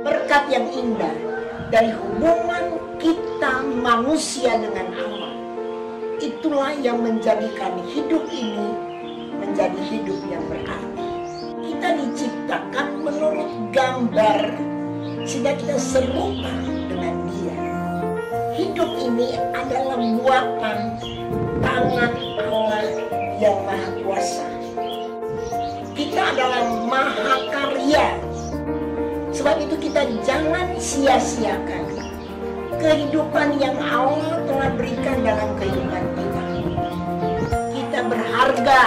berkat yang indah dari hubungan kita manusia dengan Allah. Itulah yang menjadikan hidup ini menjadi hidup yang berarti. Kita diciptakan menurut gambar sehingga kita serupa dengan Dia. Hidup ini adalah buatan tangan Allah yang Maha Kuasa. Kita adalah mahakarya. Sebab itu kita jangan sia-siakan kehidupan yang Allah telah berikan dalam kehidupan kita. Kita berharga,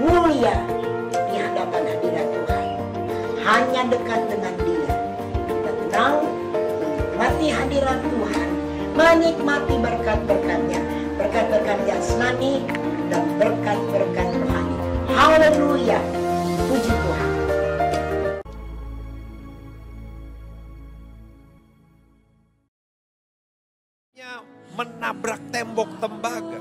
mulia di hadapan hadirat Tuhan. Hanya dekat dengan Dia. Kita tenang, menikmati hadirat Tuhan, menikmati berkat-berkatnya, berkat-berkat jasmani dan berkat-berkat rohani. Haleluya, puji Tuhan. Menabrak tembok tembaga.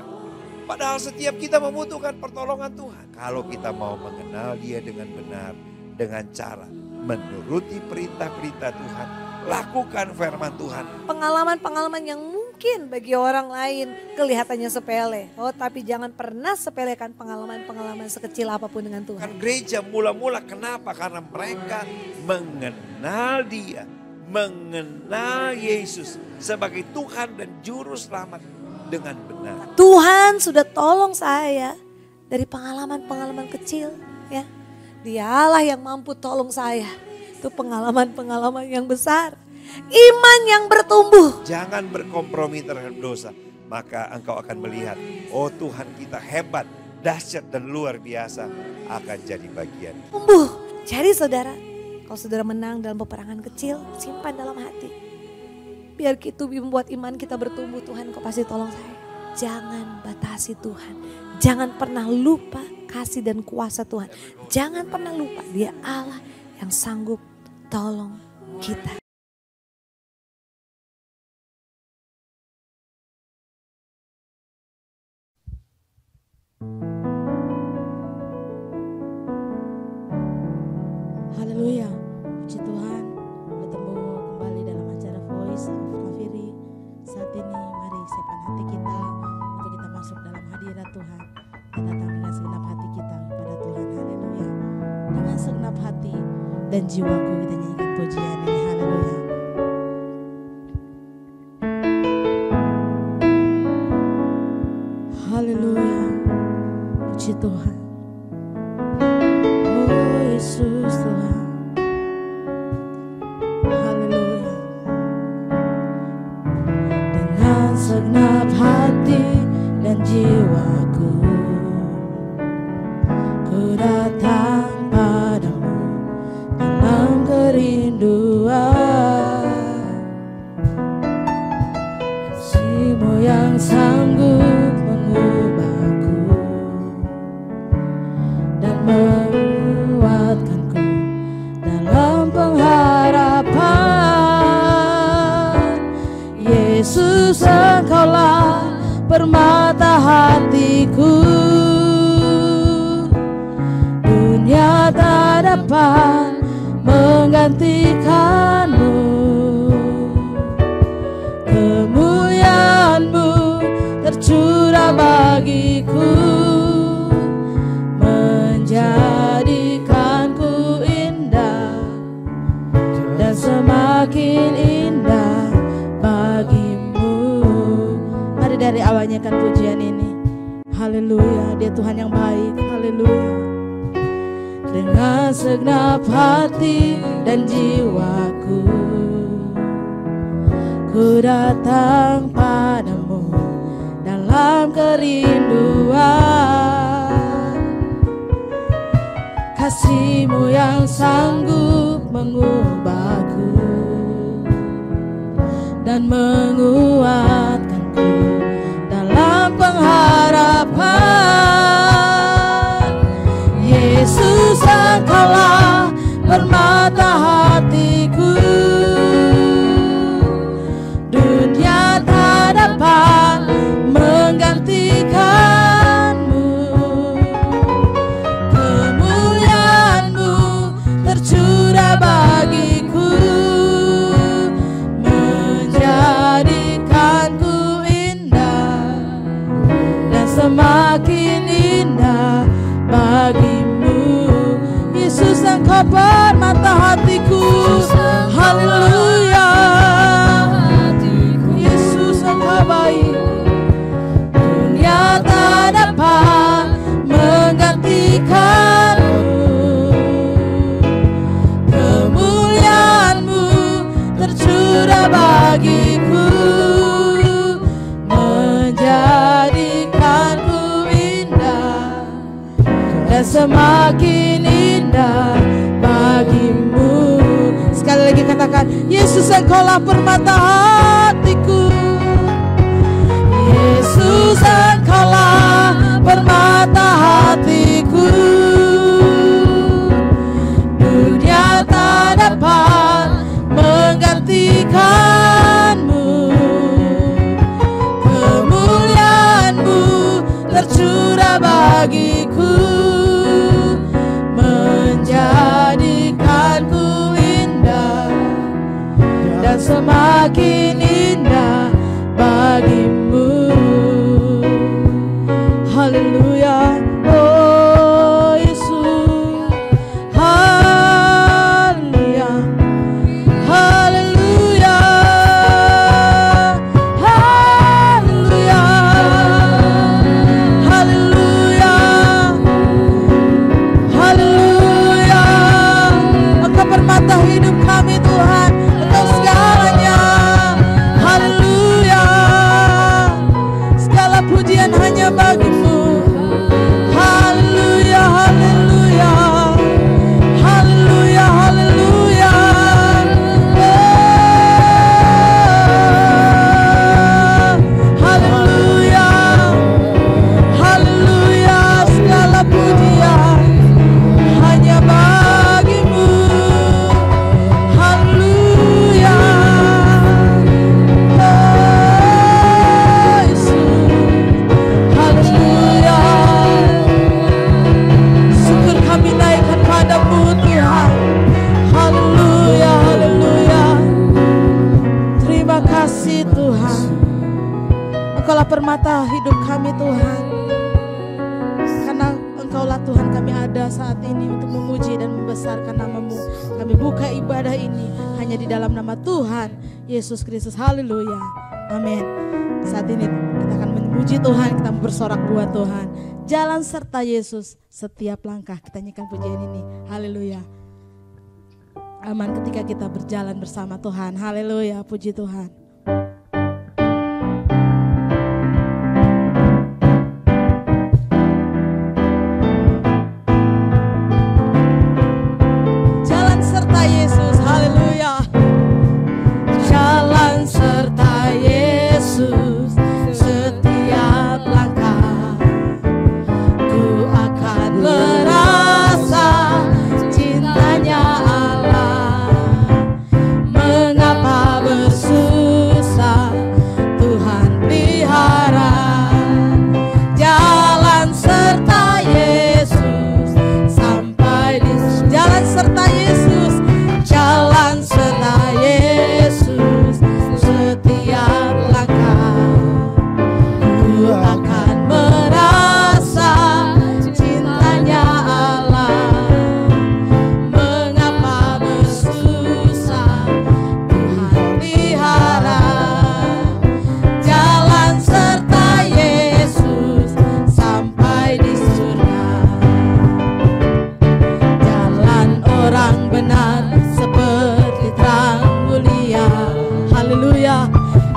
Padahal setiap kita membutuhkan pertolongan Tuhan. Kalau kita mau mengenal Dia dengan benar, dengan cara menuruti perintah-perintah Tuhan, lakukan firman Tuhan. Pengalaman-pengalaman yang mungkin bagi orang lain kelihatannya sepele. Oh, tapi jangan pernah sepelekan pengalaman-pengalaman sekecil apapun dengan Tuhan. Kan gereja mula-mula kenapa? Karena mereka mengenal Dia, mengenal Yesus sebagai Tuhan dan Juru Selamat dengan benar. Tuhan sudah tolong saya dari pengalaman-pengalaman kecil, ya. Dialah yang mampu tolong saya. Itu pengalaman-pengalaman yang besar. Iman yang bertumbuh. Jangan berkompromi terhadap dosa. Maka engkau akan melihat, oh Tuhan kita hebat, dahsyat dan luar biasa akan jadi bagian. Tumbuh. Jadi saudara, kalau saudara menang dalam peperangan kecil, simpan dalam hati. Biar itu membuat iman kita bertumbuh. Tuhan, kau pasti tolong saya. Jangan batasi Tuhan. Jangan pernah lupa kasih dan kuasa Tuhan. Jangan pernah lupa Dia Allah yang sanggup tolong kita. Haleluya, puji Tuhan. Bertemu kembali dalam acara Voice of Rafiri. Saat ini mari siapkan hati kita untuk kita masuk dalam hadirat Tuhan dan datang dengan segenap hati kita kepada Tuhan. Haleluya. Dengan segenap hati dan jiwaku kita nyanyikan pujian ini. Haleluya. Haleluya, puji Tuhan. Oh Yesus Tuhan. Haleluya. Dengan segenap hati dan jiwaku, ku datang padamu dalam kerinduan. Kasih-Mu yang sanggup mengubahku dan menguatkanku dalam pengharapan. Yesus, Engkaulah permata hatiku. Dunia tak dapat menggantikan-Mu. Kemuliaan-Mu tercurah bagiku, menjadikanku indah dan semakin indah bagi-Mu. Mari dari awalnya kan pujian ini. Haleluya, Dia Tuhan yang baik. Haleluya. Dengan segenap hati dan jiwaku, ku datang padamu dalam kerinduan. Kasih-Mu yang sanggup mengubahku dan menguatkanku dalam pengharapan. Yesus, Engkaulah permata hatiku. Dunia tak dapat menggantikan-Mu. Kemuliaan-Mu tercurah bagiku, bagiku, menjadikanku indah dan semakin indah bagimu. Sekali lagi katakan, Yesus Engkaulah permata hatiku. Yesus Engkaulah permata hatiku. Dunia tak dapat menggantikanmu. Kemuliaanmu tercurah bagiku, menjadikanku indah dan semakin indah bagimu. Haleluya, oh Yesus, haleluya, haleluya, haleluya, haleluya, haleluya. Engkau permata hidup kami Tuhan, Engkau segalanya. Haleluya, segala pujian hanya bagimu. Haleluya, haleluya, haleluya, haleluya. Haleluya, haleluya, segala pujian hanya bagimu. Haleluya, oh Yesus, haleluya. Syukur kami naikkan padamu Tuhan. Haleluya, haleluya. Terima kasih Tuhan, Engkaulah permata hidup kami Tuhan. Karena Engkaulah Tuhan kami ada saat ini untuk memuji dan membesarkan nama-Mu. Kami buka ibadah ini hanya di dalam nama Tuhan Yesus Kristus. Haleluya, amin. Saat ini kita akan memuji Tuhan, kita bersorak buat Tuhan. Jalan serta Yesus setiap langkah. Kita nyanyikan pujian ini. Haleluya. Aman ketika kita berjalan bersama Tuhan. Haleluya, puji Tuhan. Jalan serta Yesus. Haleluya. Jalan serta Yesus setiap langkah. Ku akan merasa cintanya Allah. Mengapa bersusah Tuhan pelihara. Jalan serta Yesus sampai di jalan serta Yesus. Jalan serta Yesus setiap langkah. Ku akan merasa cintanya Allah. Mengapa bersusah Tuhan pelihara. Jalan serta Yesus sampai di surga. Jalan orang benar seperti terang mulia. Haleluya.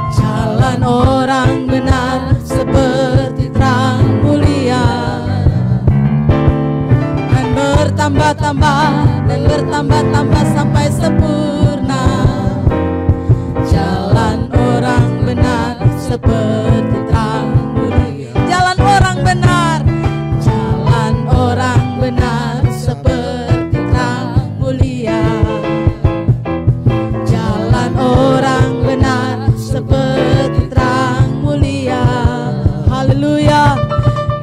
Jalan orang benar seperti terang mulia. Dan bertambah-tambah dan bertambah-tambah sampai sempurna. Jalan orang benar seperti terang mulia. Jalan orang benar. Jalan orang benar seperti terang mulia. Jalan orang benar seperti terang mulia. Haleluya.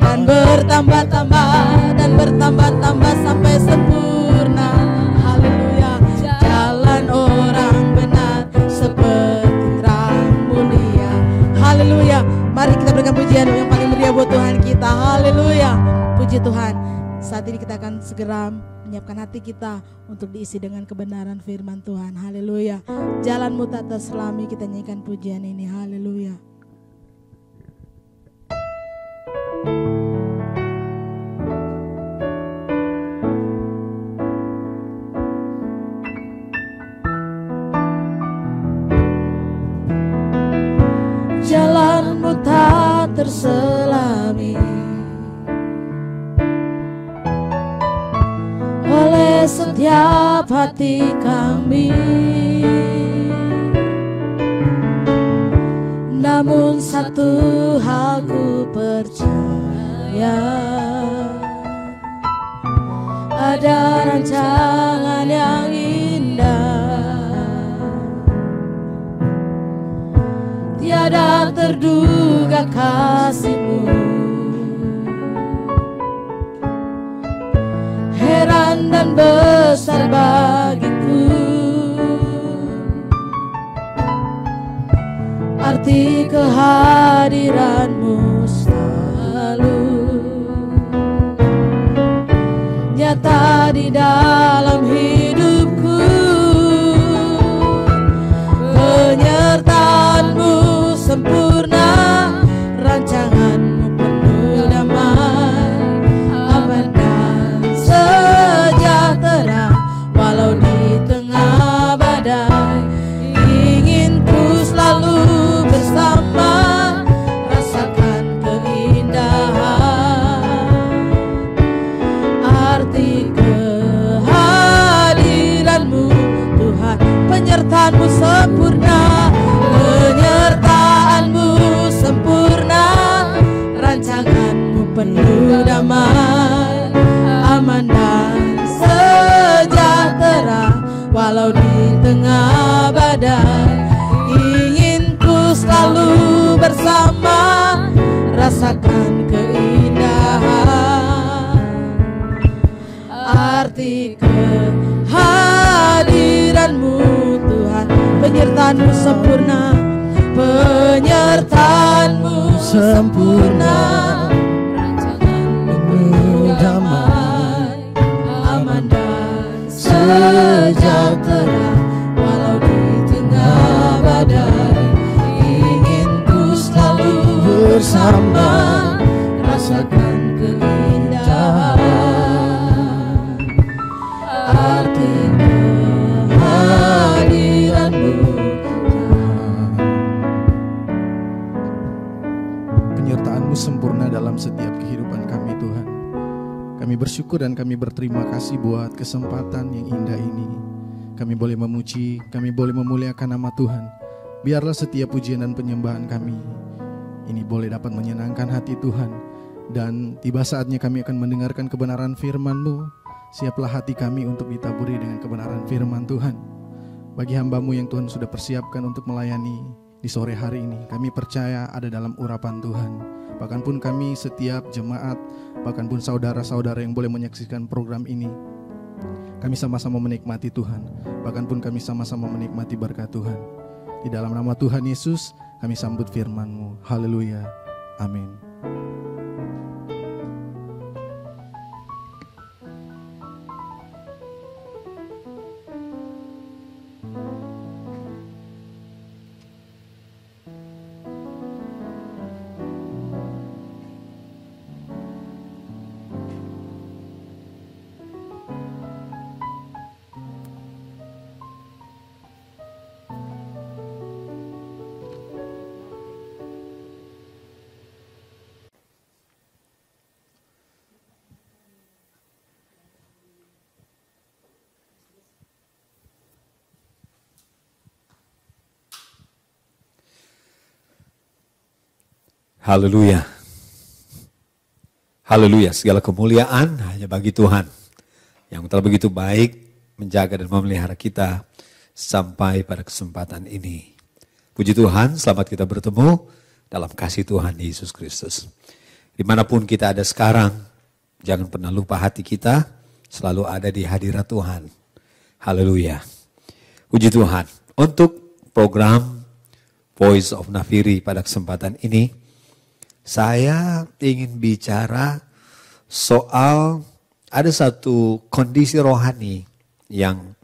Dan bertambah-tambah dan bertambah-tambah sampai sempurna. Haleluya. Jalan orang benar seperti terang mulia. Haleluya. Mari kita berikan pujian yang paling meriah buat Tuhan kita. Haleluya. Puji Tuhan. Saat ini kita akan segera menyiapkan hati kita untuk diisi dengan kebenaran firman Tuhan. Haleluya. Jalanmu tak terselami, kita nyanyikan pujian ini. Haleluya. Ku tak terselami oleh setiap hati kami. Namun satu hal ku percaya, ada rancangan yang indah, tiada terduga kasih-Mu. Heran dan besar bagiku arti kehadiran-Mu selalu nyata di dalam hidupku. Penyertaan-Mu sempurna, rancangan-Mu penuh damai, aman dan sejahtera walau di tengah badai. Ingin ku selalu bersama, rasakan keindahan arti kehadiran-Mu Tuhan. Penyertaan-Mu sempurna, penyertaan-Mu sempurna, rancangan-Mu penuh damai, aman dan sejahtera walau di tengah badai. Ingin ku selalu bersama, rasakan keindahan arti kehadiran-Mu Tuhan. Penyertaan-Mu sempurna, penyertaan-Mu sempurna, rancangan-Mu damai, aman dan sejahtera walau di tengah badai. Ingin ku selalu bersama, rasakan keindahan arti kehadiran-Mu. Penyertaan-Mu sempurna dalam setiap kehidupan kami Tuhan. Kami bersyukur dan kami berterima kasih buat kesempatan yang indah ini. Kami boleh memuji, kami boleh memuliakan nama Tuhan. Biarlah setiap pujian dan penyembahan kami ini boleh dapat menyenangkan hati Tuhan. Dan tiba saatnya kami akan mendengarkan kebenaran firman-Mu. Siaplah hati kami untuk ditaburi dengan kebenaran firman Tuhan. Bagi hamba-Mu yang Tuhan sudah persiapkan untuk melayani di sore hari ini, kami percaya ada dalam urapan Tuhan. Bahkan pun kami setiap jemaat, bahkan pun saudara-saudara yang boleh menyaksikan program ini, kami sama-sama menikmati Tuhan. Bahkan pun kami sama-sama menikmati berkat Tuhan. Di dalam nama Tuhan Yesus kami sambut firman-Mu. Haleluya. Amin. Haleluya. Haleluya, segala kemuliaan hanya bagi Tuhan yang telah begitu baik menjaga dan memelihara kita sampai pada kesempatan ini. Puji Tuhan, selamat kita bertemu dalam kasih Tuhan Yesus Kristus. Dimanapun kita ada sekarang, jangan pernah lupa hati kita selalu ada di hadirat Tuhan. Haleluya. Puji Tuhan. Untuk program Voice of Nafiri pada kesempatan ini, saya ingin bicara soal ada satu kondisi rohani yang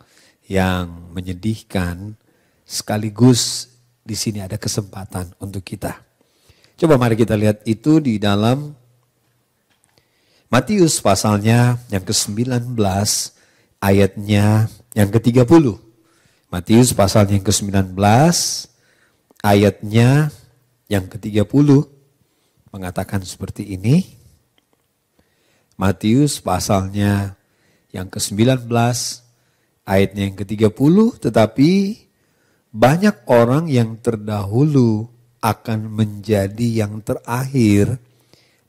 menyedihkan, sekaligus di sini ada kesempatan untuk kita. Coba mari kita lihat itu di dalam Matius pasalnya yang ke-19 ayatnya yang ke-30. Matius pasalnya yang ke-19 ayatnya yang ke-30 mengatakan seperti ini. Matius pasalnya yang ke-19 ayatnya yang ke-30, tetapi banyak orang yang terdahulu akan menjadi yang terakhir,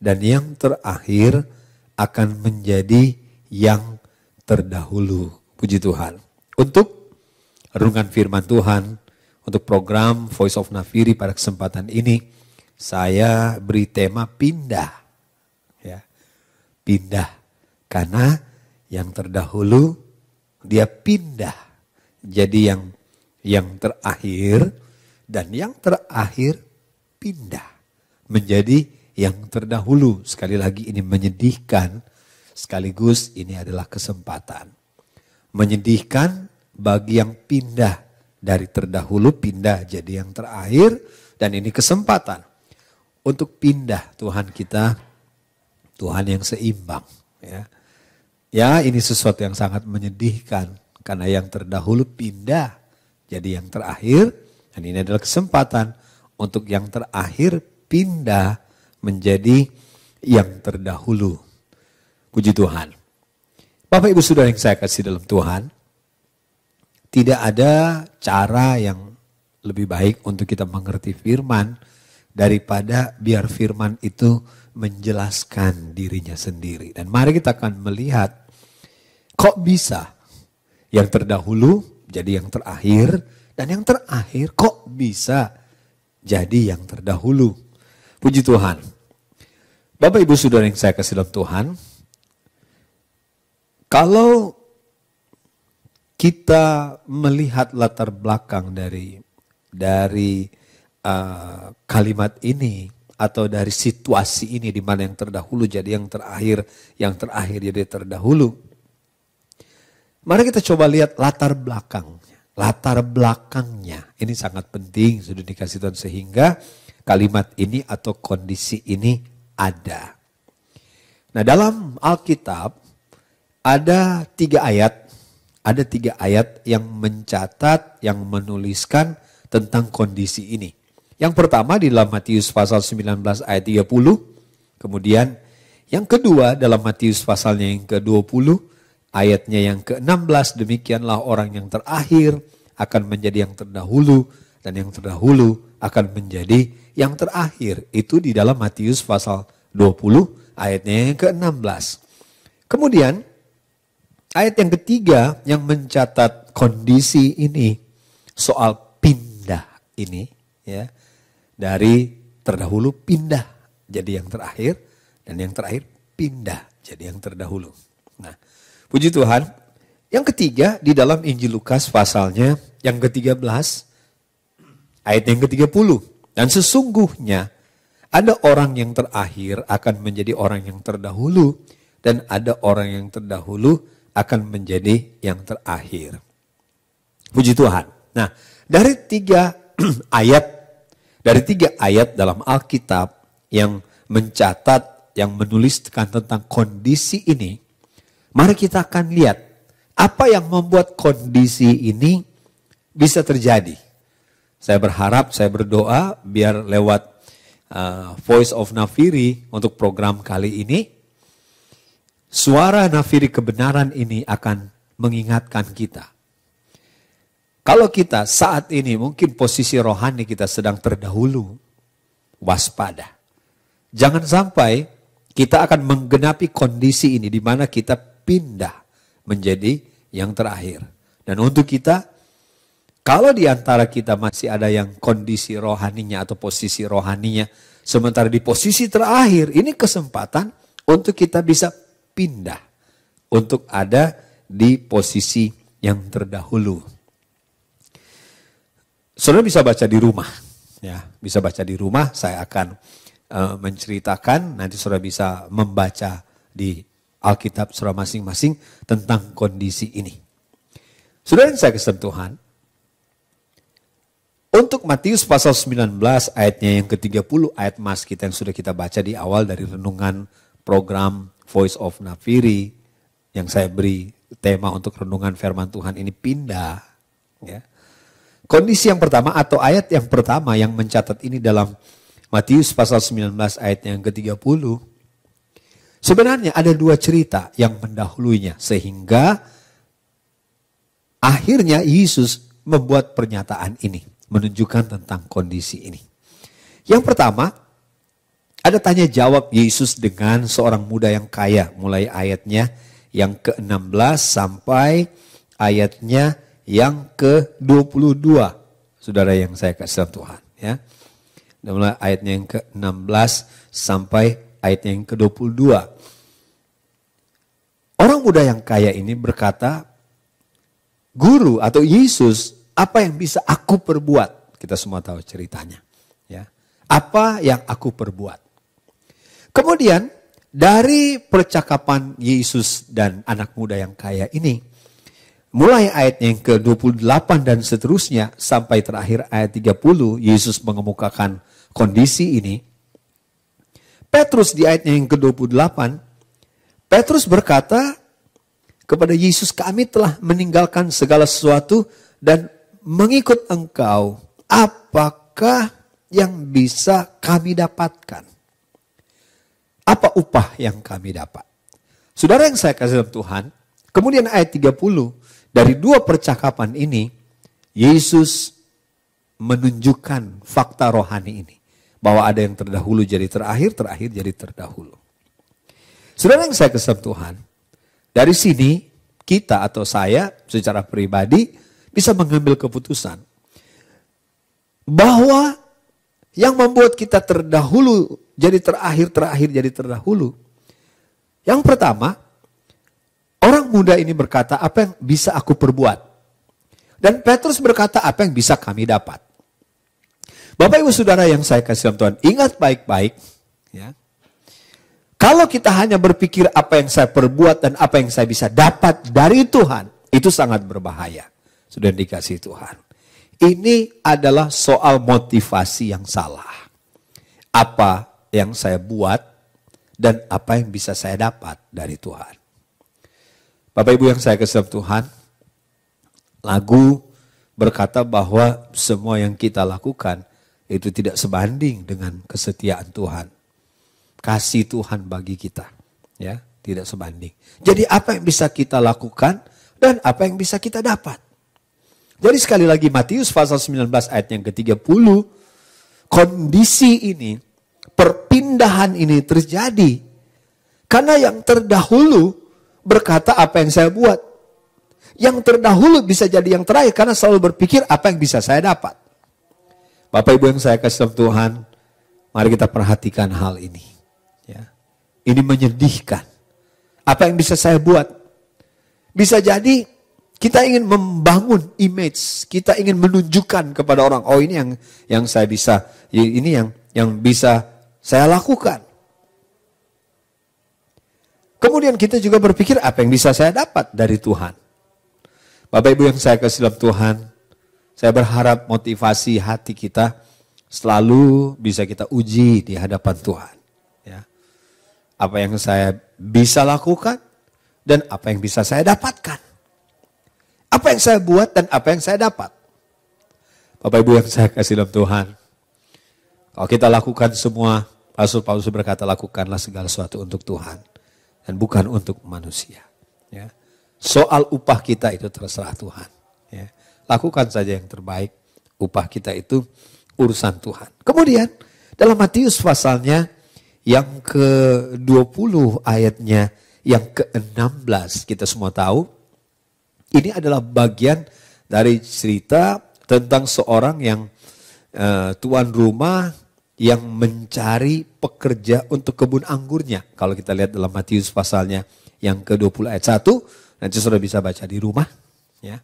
dan yang terakhir akan menjadi yang terdahulu. Puji Tuhan. Untuk renungan firman Tuhan, untuk program Voice of Nafiri pada kesempatan ini, saya beri tema pindah. Ya, pindah. Karena yang terdahulu dia pindah jadi yang terakhir, dan yang terakhir pindah menjadi yang terdahulu. Sekali lagi ini menyedihkan, sekaligus ini adalah kesempatan. Menyedihkan bagi yang pindah dari terdahulu pindah jadi yang terakhir, dan ini kesempatan untuk pindah. Tuhan kita Tuhan yang seimbang, ya. Ya, ini sesuatu yang sangat menyedihkan karena yang terdahulu pindah jadi yang terakhir, dan ini adalah kesempatan untuk yang terakhir pindah menjadi yang terdahulu. Puji Tuhan. Bapak Ibu Saudara yang saya kasih dalam Tuhan, tidak ada cara yang lebih baik untuk kita mengerti firman daripada biar firman itu menjelaskan dirinya sendiri. Dan mari kita akan melihat kok bisa yang terdahulu jadi yang terakhir, dan yang terakhir kok bisa jadi yang terdahulu. Puji Tuhan. Bapak Ibu Saudara yang saya kasih dalam Tuhan, kalau kita melihat latar belakang dari kalimat ini atau dari situasi ini di mana yang terdahulu jadi yang terakhir jadi terdahulu. Mari kita coba lihat latar belakangnya. Latar belakangnya ini sangat penting sudah dikasih Tuhan sehingga kalimat ini atau kondisi ini ada. Nah, dalam Alkitab ada 3 ayat yang mencatat, yang menuliskan tentang kondisi ini. Yang pertama di dalam Matius pasal 19 ayat 30. Kemudian yang kedua dalam Matius pasalnya yang ke-20 ayatnya yang ke-16. Demikianlah orang yang terakhir akan menjadi yang terdahulu, dan yang terdahulu akan menjadi yang terakhir. Itu di dalam Matius pasal 20 ayatnya yang ke-16. Kemudian ayat yang ketiga yang mencatat kondisi ini soal pindah ini, ya, dari terdahulu pindah jadi yang terakhir, dan yang terakhir pindah jadi yang terdahulu. Nah, puji Tuhan. Yang ketiga di dalam Injil Lukas pasalnya yang ke-13 ayat yang ke-30. Dan sesungguhnya ada orang yang terakhir akan menjadi orang yang terdahulu, dan ada orang yang terdahulu akan menjadi yang terakhir. Puji Tuhan. Nah, dari 3 ayat dalam Alkitab yang mencatat, yang menuliskan tentang kondisi ini, mari kita akan lihat apa yang membuat kondisi ini bisa terjadi. Saya berharap, saya berdoa biar lewat Voice of Nafiri untuk program kali ini, suara Nafiri kebenaran ini akan mengingatkan kita. Kalau kita saat ini mungkin posisi rohani kita sedang terdahulu, waspada. Jangan sampai kita akan menggenapi kondisi ini di mana kita pindah menjadi yang terakhir. Dan untuk kita, kalau di antara kita masih ada yang kondisi rohaninya atau posisi rohaninya sementara di posisi terakhir, ini kesempatan untuk kita bisa pindah untuk ada di posisi yang terdahulu. Saudara bisa baca di rumah, ya, bisa baca di rumah. Saya akan menceritakan, nanti saudara bisa membaca di Alkitab saudara masing-masing tentang kondisi ini. Saudara yang saya kasih Tuhan, untuk Matius pasal 19 ayatnya yang ke-30, ayat mas kita yang sudah kita baca di awal dari renungan program Voice of Nafiri, yang saya beri tema untuk renungan firman Tuhan ini pindah. Ya. Kondisi yang pertama atau ayat yang pertama yang mencatat ini dalam Matius pasal 19 ayat yang ke-30. Sebenarnya ada dua cerita yang mendahulunya. Sehingga akhirnya Yesus membuat pernyataan ini. Menunjukkan tentang kondisi ini. Yang pertama, ada tanya jawab Yesus dengan seorang muda yang kaya. Mulai ayatnya yang ke-16 sampai ayatnya yang ke-22. Saudara yang saya kasih dalam Tuhan. Ya. Mulai ayatnya yang ke-16 sampai ayatnya yang ke-22. Orang muda yang kaya ini berkata, Guru atau Yesus, apa yang bisa aku perbuat? Kita semua tahu ceritanya. Ya. Apa yang aku perbuat? Kemudian dari percakapan Yesus dan anak muda yang kaya ini, mulai ayat yang ke-28 dan seterusnya sampai terakhir ayat 30, Yesus mengemukakan kondisi ini. Petrus di ayatnya yang ke-28, Petrus berkata kepada Yesus, kami telah meninggalkan segala sesuatu dan mengikut engkau. Apakah yang bisa kami dapatkan? Apa upah yang kami dapat? Saudara yang saya kasih dalam Tuhan, kemudian ayat 30, dari dua percakapan ini, Yesus menunjukkan fakta rohani ini. Bahwa ada yang terdahulu jadi terakhir, terakhir jadi terdahulu. Saudara yang saya kasih Tuhan, dari sini kita atau saya secara pribadi bisa mengambil keputusan. Bahwa yang membuat kita terdahulu jadi terakhir, terakhir jadi terdahulu. Yang pertama, orang muda ini berkata, apa yang bisa aku perbuat? Dan Petrus berkata, apa yang bisa kami dapat? Bapak Ibu Saudara yang saya kasih dalam Tuhan, ingat baik-baik. Ya. Kalau kita hanya berpikir apa yang saya perbuat dan apa yang saya bisa dapat dari Tuhan, itu sangat berbahaya. Sudah dikasih Tuhan. Ini adalah soal motivasi yang salah. Apa yang saya buat dan apa yang bisa saya dapat dari Tuhan. Bapak Ibu yang saya kasih dalam Tuhan, lagu berkata bahwa semua yang kita lakukan itu tidak sebanding dengan kesetiaan Tuhan. Kasih Tuhan bagi kita. Ya, tidak sebanding. Jadi apa yang bisa kita lakukan dan apa yang bisa kita dapat. Jadi sekali lagi Matius pasal 19 ayat yang ke-30. Kondisi ini, perpindahan ini terjadi. Karena yang terdahulu berkata apa yang saya buat. Yang terdahulu bisa jadi yang terakhir karena selalu berpikir apa yang bisa saya dapat. Bapak Ibu yang saya kasih dalam Tuhan, mari kita perhatikan hal ini. Ya. Ini menyedihkan. Apa yang bisa saya buat? Bisa jadi kita ingin membangun image, kita ingin menunjukkan kepada orang, oh ini yang saya bisa, ini yang bisa saya lakukan. Kemudian kita juga berpikir apa yang bisa saya dapat dari Tuhan. Bapak Ibu yang saya kasih dalam Tuhan, saya berharap motivasi hati kita selalu bisa kita uji di hadapan Tuhan. Ya. Apa yang saya bisa lakukan dan apa yang bisa saya dapatkan. Apa yang saya buat dan apa yang saya dapat. Bapak Ibu yang saya kasih dalam Tuhan, kalau kita lakukan semua, Rasul Paulus berkata lakukanlah segala sesuatu untuk Tuhan dan bukan untuk manusia. Ya. Soal upah kita itu terserah Tuhan. Ya. Lakukan saja yang terbaik. Upah kita itu urusan Tuhan. Kemudian dalam Matius pasalnya yang ke-20 ayatnya yang ke-16 kita semua tahu. Ini adalah bagian dari cerita tentang seorang yang tuan rumah yang mencari pekerja untuk kebun anggurnya. Kalau kita lihat dalam Matius pasalnya yang ke-20 ayat 1. Nanti sudah bisa baca di rumah. Ya.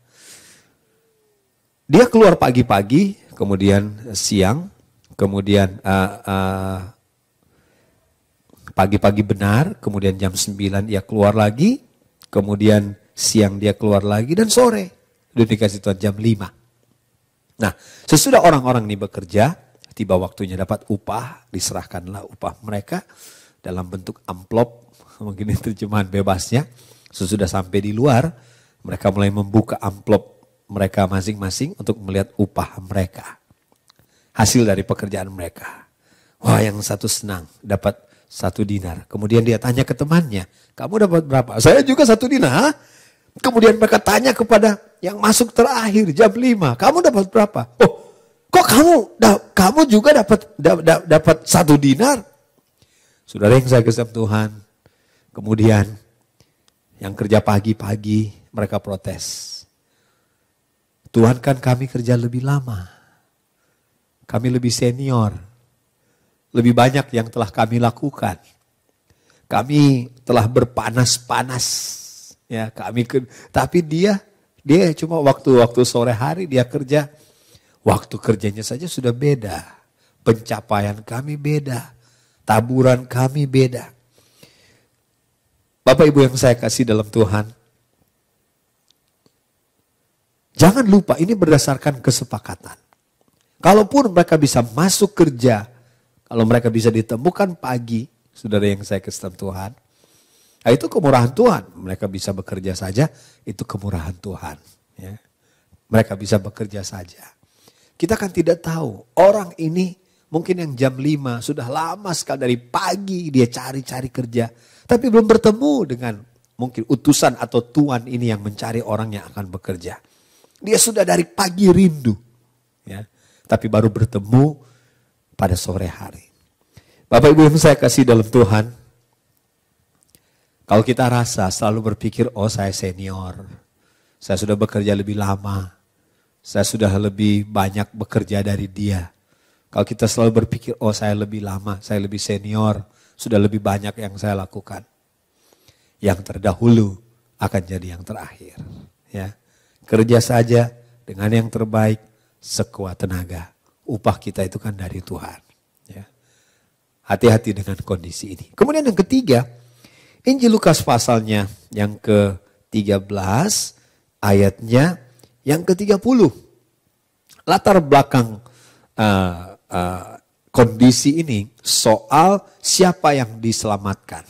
Dia keluar pagi-pagi, kemudian siang, kemudian pagi-pagi benar, kemudian jam 9 dia keluar lagi, kemudian siang dia keluar lagi, dan sore. Udah dikasih Tuhan jam 5. Nah, sesudah orang-orang ini bekerja, tiba waktunya dapat upah, diserahkanlah upah mereka dalam bentuk amplop, mungkin itu terjemahan bebasnya. Sesudah sampai di luar, mereka mulai membuka amplop mereka masing-masing untuk melihat upah mereka. Hasil dari pekerjaan mereka. Wah, yang satu senang dapat 1 dinar. Kemudian dia tanya ke temannya, kamu dapat berapa? Saya juga 1 dinar. Hah? Kemudian mereka tanya kepada yang masuk terakhir jam 5, kamu dapat berapa? Oh, kok kamu juga dapat 1 dinar? Saudara yang saya kasih Tuhan, kemudian yang kerja pagi-pagi mereka protes. Tuhan, kan kami kerja lebih lama. Kami lebih senior. Lebih banyak yang telah kami lakukan. Kami telah berpanas-panas. Ya, tapi dia cuma waktu sore hari dia kerja. Waktu kerjanya saja sudah beda. Pencapaian kami beda. Taburan kami beda. Bapak Ibu yang saya kasih dalam Tuhan. Jangan lupa ini berdasarkan kesepakatan. Kalaupun mereka bisa masuk kerja, kalau mereka bisa ditemukan pagi, saudara yang saya kasih Tuhan, itu kemurahan Tuhan. Mereka bisa bekerja saja, itu kemurahan Tuhan. Ya. Mereka bisa bekerja saja. Kita kan tidak tahu, orang ini mungkin yang jam 5 sudah lama sekali dari pagi dia cari-cari kerja. Tapi belum bertemu dengan mungkin utusan atau tuan ini yang mencari orang yang akan bekerja. Dia sudah dari pagi rindu. Ya. Tapi baru bertemu pada sore hari. Bapak Ibu yang saya kasih dalam Tuhan. Kalau kita rasa selalu berpikir, oh saya senior. Saya sudah bekerja lebih lama. Saya sudah lebih banyak bekerja dari dia. Kalau kita selalu berpikir, oh saya lebih lama, saya lebih senior. Sudah lebih banyak yang saya lakukan. Yang terdahulu akan jadi yang terakhir. Ya. Kerja saja dengan yang terbaik sekuat tenaga. Upah kita itu kan dari Tuhan. Ya. Hati-hati dengan kondisi ini. Kemudian yang ketiga, Injil Lukas pasalnya yang ke-13 ayatnya yang ke-30. Latar belakang kondisi ini soal siapa yang diselamatkan.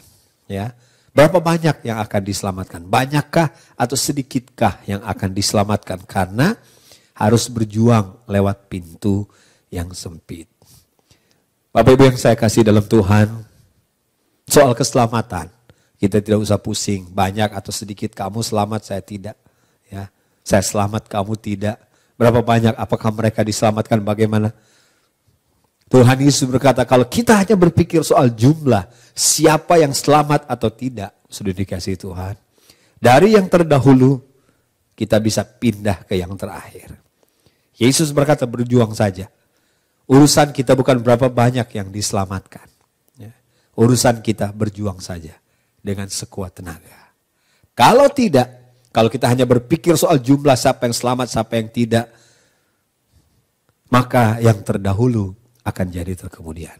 Ya. Berapa banyak yang akan diselamatkan? Banyakkah atau sedikitkah yang akan diselamatkan? Karena harus berjuang lewat pintu yang sempit. Bapak Ibu yang saya kasih dalam Tuhan, soal keselamatan, kita tidak usah pusing. Banyak atau sedikit kamu selamat, saya tidak. Ya, saya selamat, kamu tidak. Berapa banyak, apakah mereka diselamatkan, bagaimana? Tuhan Yesus berkata, kalau kita hanya berpikir soal jumlah, siapa yang selamat atau tidak, sudah dikasih Tuhan. Dari yang terdahulu, kita bisa pindah ke yang terakhir. Yesus berkata, berjuang saja. Urusan kita bukan berapa banyak yang diselamatkan. Ya. Urusan kita berjuang saja dengan sekuat tenaga. Kalau tidak, kalau kita hanya berpikir soal jumlah siapa yang selamat, siapa yang tidak, maka yang terdahulu akan jadi terkemudian.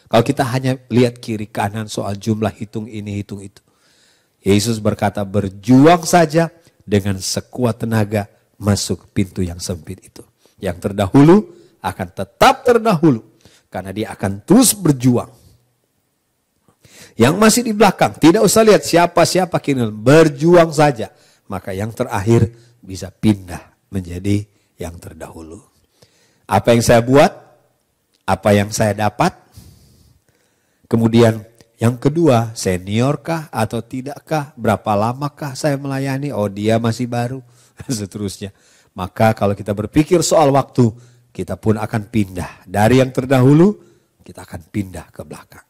Kalau kita hanya lihat kiri kanan soal jumlah, hitung ini, hitung itu. Yesus berkata, berjuang saja dengan sekuat tenaga masuk pintu yang sempit itu. Yang terdahulu akan tetap terdahulu karena dia akan terus berjuang. Yang masih di belakang tidak usah lihat siapa-siapa kini, berjuang saja. Maka yang terakhir bisa pindah menjadi yang terdahulu. Apa yang saya buat, apa yang saya dapat, kemudian yang kedua, seniorkah atau tidakkah, berapa lamakah saya melayani, oh dia masih baru, seterusnya. Maka kalau kita berpikir soal waktu, kita pun akan pindah. Dari yang terdahulu, kita akan pindah ke belakang.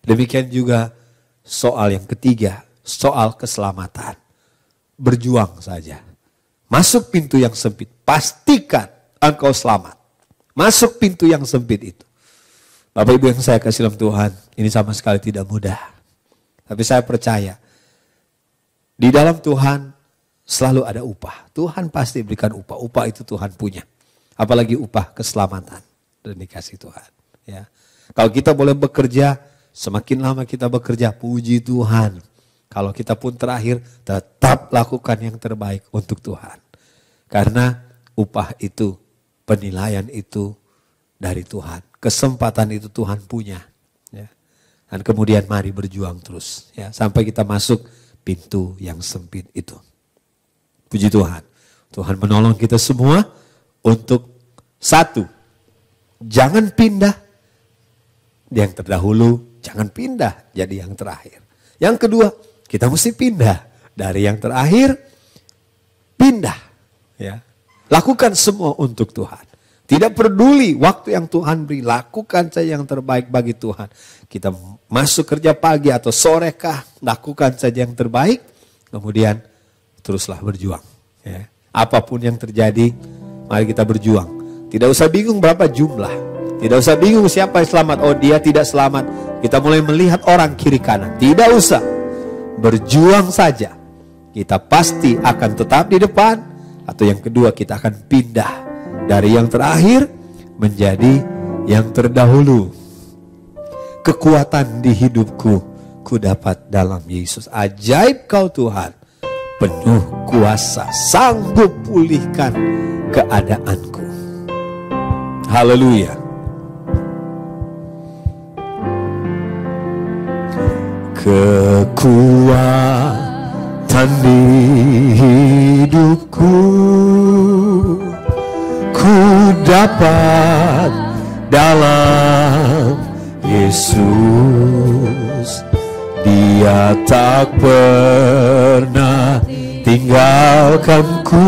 Demikian juga soal yang ketiga, soal keselamatan. Berjuang saja. Masuk pintu yang sempit, pastikan engkau selamat. Masuk pintu yang sempit itu. Bapak Ibu yang saya kasih dalam Tuhan, ini sama sekali tidak mudah. Tapi saya percaya, di dalam Tuhan selalu ada upah. Tuhan pasti berikan upah. Upah itu Tuhan punya. Apalagi upah keselamatan dan dikasih Tuhan. Ya. Kalau kita boleh bekerja, semakin lama kita bekerja, puji Tuhan. Kalau kita pun terakhir, tetap lakukan yang terbaik untuk Tuhan. Karena upah itu, penilaian itu dari Tuhan. Kesempatan itu Tuhan punya. Ya. Dan kemudian mari berjuang terus. Ya, sampai kita masuk pintu yang sempit itu. Puji Tuhan. Tuhan menolong kita semua untuk satu, jangan pindah yang terdahulu jangan pindah jadi yang terakhir. Yang kedua, kita mesti pindah dari yang terakhir, pindah. Ya. Lakukan semua untuk Tuhan. Tidak peduli waktu yang Tuhan beri, lakukan saja yang terbaik bagi Tuhan. Kita masuk kerja pagi atau sore kah, lakukan saja yang terbaik. Kemudian teruslah berjuang. Ya. Apapun yang terjadi, mari kita berjuang. Tidak usah bingung berapa jumlah. Tidak usah bingung siapa yang selamat. Oh, dia tidak selamat. Kita mulai melihat orang kiri kanan. Tidak usah. Berjuang saja. Kita pasti akan tetap di depan. Atau yang kedua, kita akan pindah dari yang terakhir menjadi yang terdahulu. Kekuatan di hidupku ku dapat dalam Yesus. Ajaib kau Tuhan, penuh kuasa, sanggup pulihkan keadaanku. Haleluya. Kekuatan di hidupku ku dapat dalam Yesus. Dia tak pernah tinggalkanku,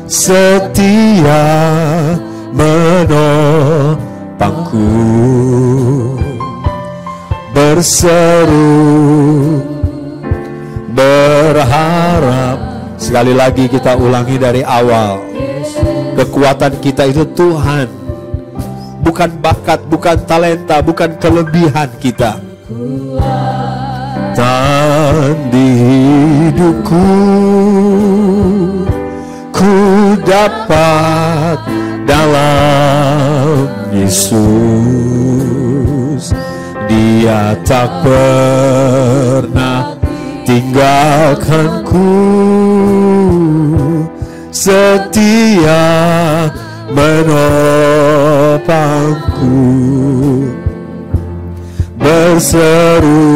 setia menopangku, berseru berharap. Sekali lagi kita ulangi dari awal. Kekuatan kita itu Tuhan, bukan bakat, bukan talenta, bukan kelebihan kita. Dan di hidupku ku dapat dalam Yesus. Dia tak pernah tinggalkanku, setia menopangku, berseru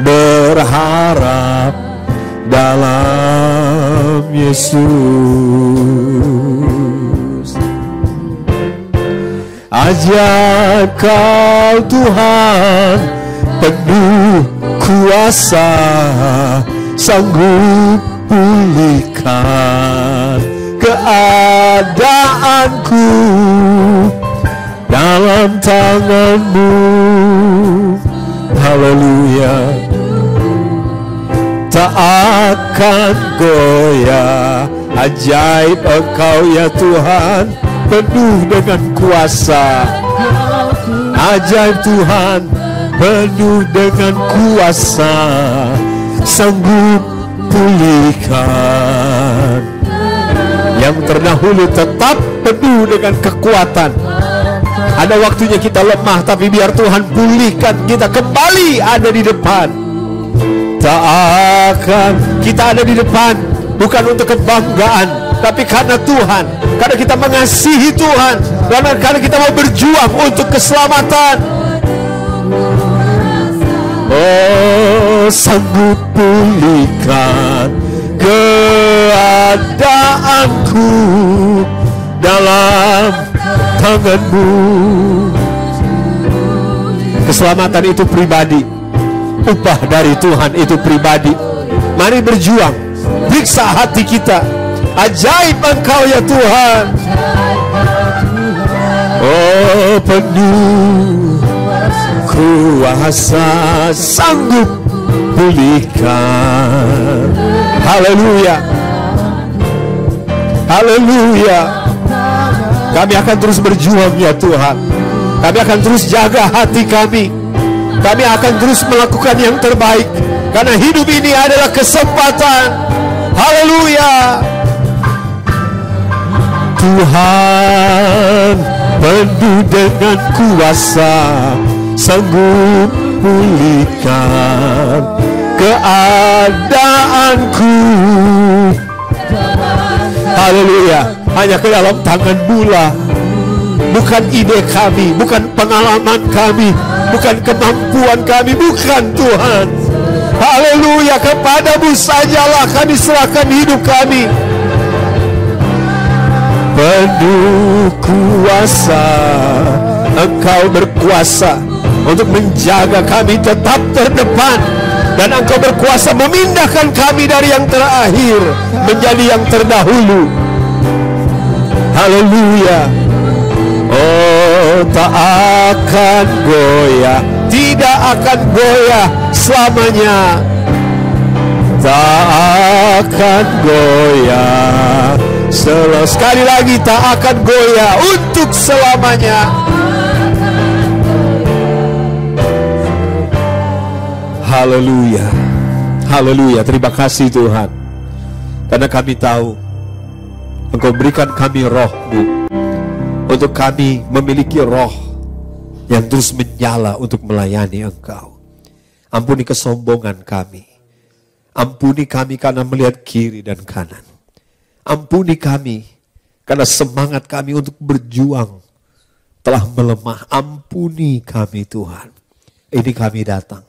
berharap dalam Yesus. Ajaib kau Tuhan, penuh kuasa, sanggup pulihkan keadaanku dalam tangan-Mu. Haleluya. Tak akan goyah. Ajaib Engkau ya Tuhan, penuh dengan kuasa. Ajaib Tuhan, penuh dengan kuasa, sanggup pulihkan. Yang terdahulu tetap penuh dengan kekuatan. Ada waktunya kita lemah, tapi biar Tuhan pulihkan kita kembali ada di depan. Tak akan kita ada di depan bukan untuk kebanggaan, tapi karena Tuhan, karena kita mengasihi Tuhan, karena kita mau berjuang untuk keselamatan. Oh, sanggup pulihkan keadaanku dalam tangan-Mu. Keselamatan itu pribadi, upah dari Tuhan itu pribadi. Mari berjuang, periksa hati kita. Ajaib Engkau ya Tuhan. Oh, penuh kuasa, sanggup pulihkan. Haleluya. Haleluya. Kami akan terus berjuang ya Tuhan. Kami akan terus jaga hati kami. Kami akan terus melakukan yang terbaik, karena hidup ini adalah kesempatan. Haleluya. Tuhan penuh dengan kuasa, sanggup pulihkan keadaanku. Haleluya. Hanya ke dalam tangan-Mu lah. Bukan ide kami, bukan pengalaman kami, bukan kemampuan kami, bukan Tuhan. Haleluya. Kepada-Mu sajalah kami serahkan hidup kami. penuh kuasa. Engkau berkuasa untuk menjaga kami tetap terdepan, dan Engkau berkuasa memindahkan kami dari yang terakhir menjadi yang terdahulu. Haleluya. Oh, tak akan goyah, tidak akan goyah selamanya. Tak akan goyah. Sekali lagi, tak akan goyah untuk selamanya. Haleluya. Haleluya. Terima kasih Tuhan, karena kami tahu Engkau berikan kami roh-Mu, untuk kami memiliki roh yang terus menyala untuk melayani Engkau. Ampuni kesombongan kami. Ampuni kami karena melihat kiri dan kanan. Ampuni kami karena semangat kami untuk berjuang telah melemah. Ampuni kami Tuhan. Ini kami datang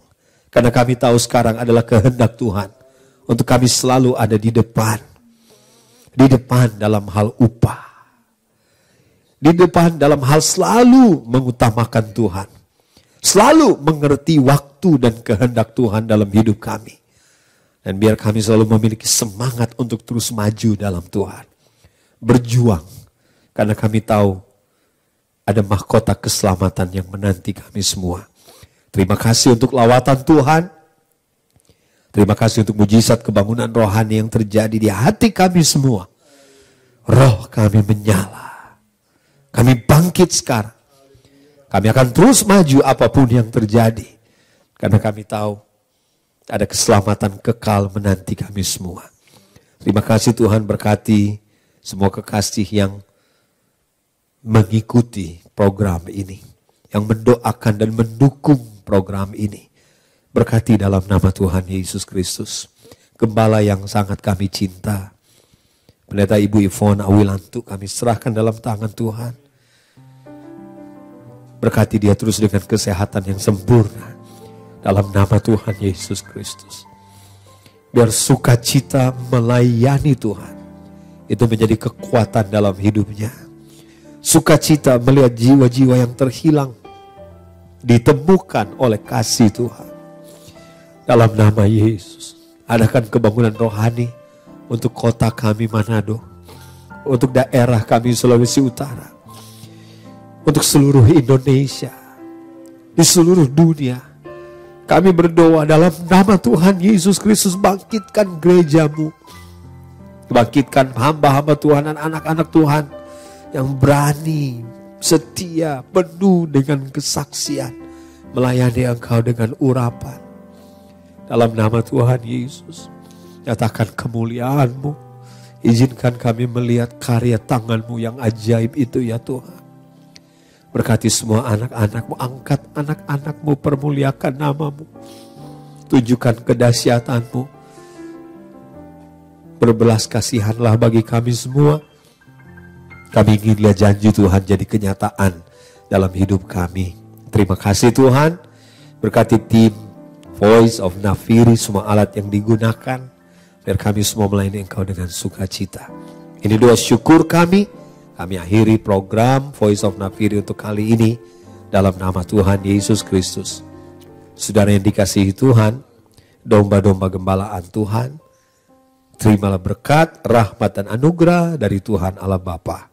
karena kami tahu sekarang adalah kehendak Tuhan untuk kami selalu ada di depan. Di depan dalam hal upah. Di depan dalam hal selalu mengutamakan Tuhan. Selalu mengerti waktu dan kehendak Tuhan dalam hidup kami. Dan biar kami selalu memiliki semangat untuk terus maju dalam Tuhan. Berjuang. Karena kami tahu ada mahkota keselamatan yang menanti kami semua. Terima kasih untuk lawatan Tuhan. Terima kasih untuk mujizat kebangunan rohani yang terjadi di hati kami semua. Roh kami menyala. Kami bangkit sekarang. Kami akan terus maju apapun yang terjadi. Karena kami tahu ada keselamatan kekal menanti kami semua. Terima kasih Tuhan, berkati semua kekasih yang mengikuti program ini. Yang mendoakan dan mendukung program ini. Berkati dalam nama Tuhan Yesus Kristus. Gembala yang sangat kami cinta. Pendeta Ibu Yvonne Awilantu kami serahkan dalam tangan Tuhan. Berkati dia terus dengan kesehatan yang sempurna. Dalam nama Tuhan Yesus Kristus. Biar sukacita melayani Tuhan. Itu menjadi kekuatan dalam hidupnya. Sukacita melihat jiwa-jiwa yang terhilang. Ditemukan oleh kasih Tuhan. Dalam nama Yesus. Adakan kebangunan rohani untuk kota kami Manado. Untuk daerah kami Sulawesi Utara. Untuk seluruh Indonesia. Di seluruh dunia. Kami berdoa dalam nama Tuhan Yesus Kristus, bangkitkan gerejamu. Bangkitkan hamba-hamba Tuhan dan anak-anak Tuhan. Yang berani, setia, penuh dengan kesaksian. Melayani Engkau dengan urapan. Dalam nama Tuhan Yesus, nyatakan kemuliaan-Mu. Izinkan kami melihat karya tangan-Mu yang ajaib itu ya Tuhan. Berkati semua anak-anak-Mu, angkat anak-anak-Mu, permuliakan nama-Mu. Tunjukkan kedahsyatan-Mu. Berbelas kasihanlah bagi kami semua. Kami ingin lihat janji Tuhan jadi kenyataan dalam hidup kami. Terima kasih Tuhan. Berkati tim Voice of Nafiri, semua alat yang digunakan. Biar kami semua melayani Engkau dengan sukacita. Ini doa syukur kami. Kami akhiri program Voice of Nafiri untuk kali ini. Dalam nama Tuhan Yesus Kristus. Saudara yang dikasihi Tuhan. Domba-domba gembalaan Tuhan. Terimalah berkat, rahmat dan anugerah dari Tuhan Allah Bapa.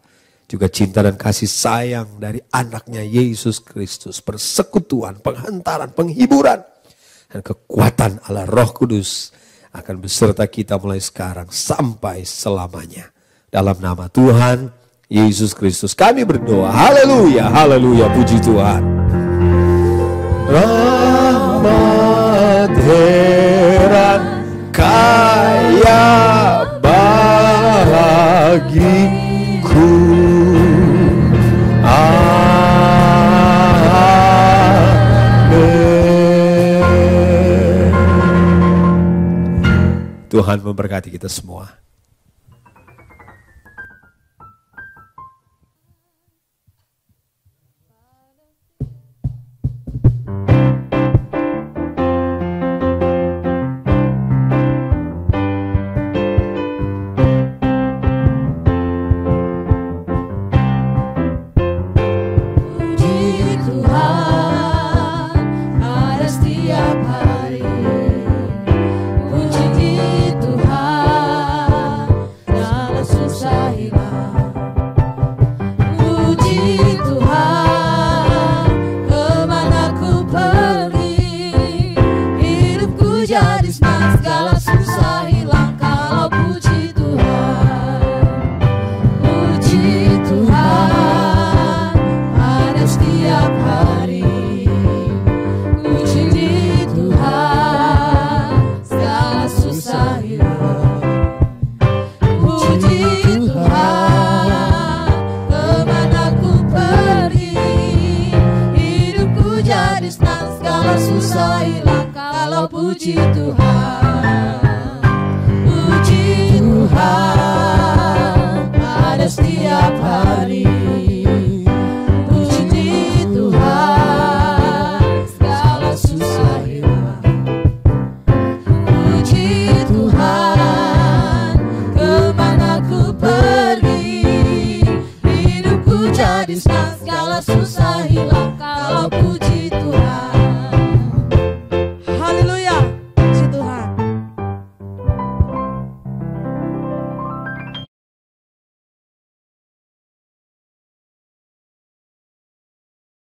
Juga cinta dan kasih sayang dari anaknya Yesus Kristus. Persekutuan, penghantaran, penghiburan. Dan kekuatan Allah Roh Kudus akan beserta kita mulai sekarang sampai selamanya. Dalam nama Tuhan Yesus Kristus kami berdoa. Haleluya, haleluya, puji Tuhan. Rahmat heran kaya bagiku. Tuhan memberkati kita semua. susah hilang kalau puji Tuhan. Puji Tuhan pada setiap hari. Puji Tuhan segala susah hilang. Puji Tuhan kemana ku pergi, hidupku jadi senang segala susah hilang kalau puji